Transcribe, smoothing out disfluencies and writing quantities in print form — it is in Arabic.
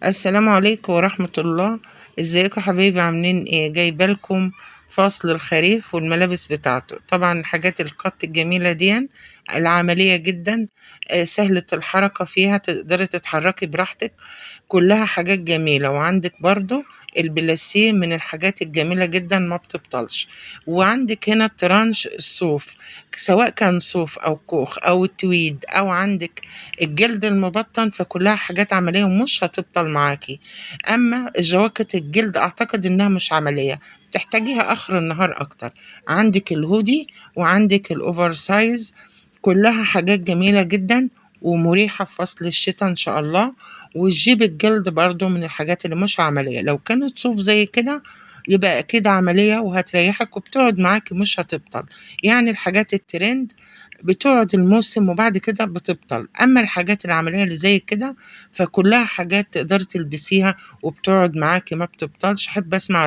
السلام عليكم ورحمة الله. ازيكم حبايبي؟ عاملين ايه؟ جايبه لكم فصل الخريف والملابس بتاعته. طبعا حاجات القط الجميلة دي العملية جدا، سهلة الحركة فيها، تقدري تتحركي براحتك. كلها حاجات جميلة. وعندك برضو البلاسيه من الحاجات الجميلة جدا، ما بتبطلش. وعندك هنا الترانش الصوف، سواء كان صوف أو كوخ أو تويد أو عندك الجلد المبطن، فكلها حاجات عملية ومش هتبطل معاكي. أما الجواكت الجلد أعتقد إنها مش عملية، تحتاجيها آخر النهار أكتر. عندك الهودي وعندك الأوفر سايز، كلها حاجات جميلة جدا ومريحة في فصل الشتاء إن شاء الله. والجيب الجلد برضو من الحاجات اللي مش عملية. لو كانت صوف زي كده يبقى أكيد عملية وهتريحك وبتقعد معاكي مش هتبطل. يعني الحاجات الترند بتقعد الموسم وبعد كده بتبطل. أما الحاجات العملية اللي زي كده فكلها حاجات تقدر تلبسيها وبتقعد معاكي ما بتبطلش. أحب أسمع